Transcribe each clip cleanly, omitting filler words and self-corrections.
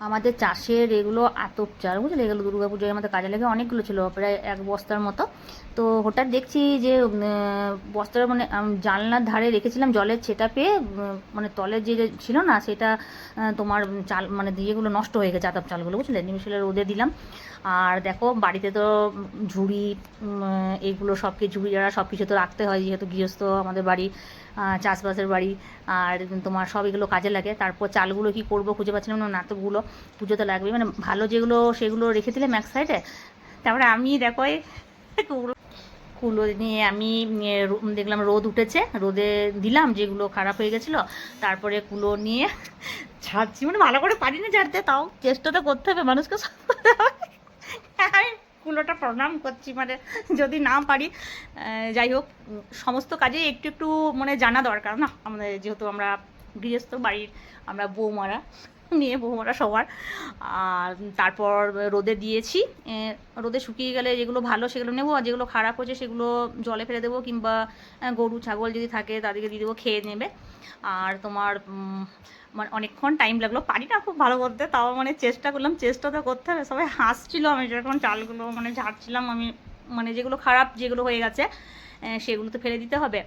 আমাদের চাষের এগুলো আতপ চাল বুঝলে, এগুলো দুর্গাপুজোয় আমাদের কাজে লাগে, অনেকগুলো ছিল প্রায় এক বস্তার মতো। তো হঠাৎ দেখছি যে বস্তাটা মানে জানলার ধারে রেখেছিলাম, জলের ছেটা পেয়ে মানে তলের যে যে ছিল না সেটা তোমার চাল মানে দিয়েগুলো নষ্ট হয়ে গেছে, আতপ চালগুলো বুঝলে, নিমিষেলে রোদে দিলাম। আর দেখো বাড়িতে তো ঝুড়ি এইগুলো সব কিছু ঝুড়ি ঝাড়া সব কিছু তো রাখতে হয়, যেহেতু গৃহস্থ আমাদের বাড়ি, চাষবাসের বাড়ি। আর তোমার সব এগুলো কাজে লাগে। তারপর চালগুলো কি করব খুঁজে পাচ্ছিলাম না, নাতগুলো পুজোতে লাগবে মানে ভালো যেগুলো সেগুলো রেখে দিলাম এক সাইডে। তারপরে আমি দেখো এই কুলো কুলো নিয়ে আমি দেখলাম রোদ উঠেছে, রোদে দিলাম যেগুলো খারাপ হয়ে গেছিলো। তারপরে কুলো নিয়ে ঝাড়ছি, মানে ভালো করে পারি না ঝাড়তে, তাও চেষ্টা তো করতে হবে মানুষকে। আমি কুলোটা প্রণাম করছি, মানে যদি না পারি যাই হোক, সমস্ত কাজে একটু একটু মানে জানা দরকার না আমাদের, যেহেতু আমরা গৃহস্থ বাড়ির, আমরা বৌমারা, মেয়ে বৌমারা সবার। আর তারপর রোদে দিয়েছি, রোদে শুকিয়ে গেলে যেগুলো ভালো সেগুলো নেবো, আর যেগুলো খারাপ হয়েছে সেগুলো জলে ফেলে দেবো, কিংবা গরু ছাগল যদি থাকে তাদেরকে দিয়ে দেবো, খেয়ে নেবে। আর তোমার মানে অনেকক্ষণ টাইম লাগলো, পারি না খুব ভালো করতে, তাও মানে চেষ্টা করলাম, চেষ্টা তো করতে হবে। সবাই হাসছিলো আমি যখন চালগুলো মানে ঝাড়ছিলাম, আমি মানে যেগুলো খারাপ যেগুলো হয়ে গেছে সেগুলো তো ফেলে দিতে হবে।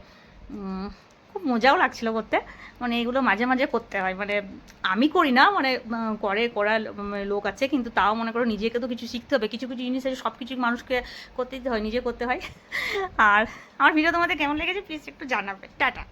খুব মজাও লাগছিলো করতে, মানে এগুলো মাঝে মাঝে করতে হয়, মানে আমি করি না, মানে করা লোক আছে, কিন্তু তাও মনে করো নিজেকে তো কিছু শিখতে হবে, কিছু কিছু জিনিস আছে সব কিছু মানুষকে করতে দিতে হয়, নিজে করতে হয়। আর আমার ভিডিও তোমাদের কেমন লেগেছে প্লিজ একটু জানাবে। টাটা।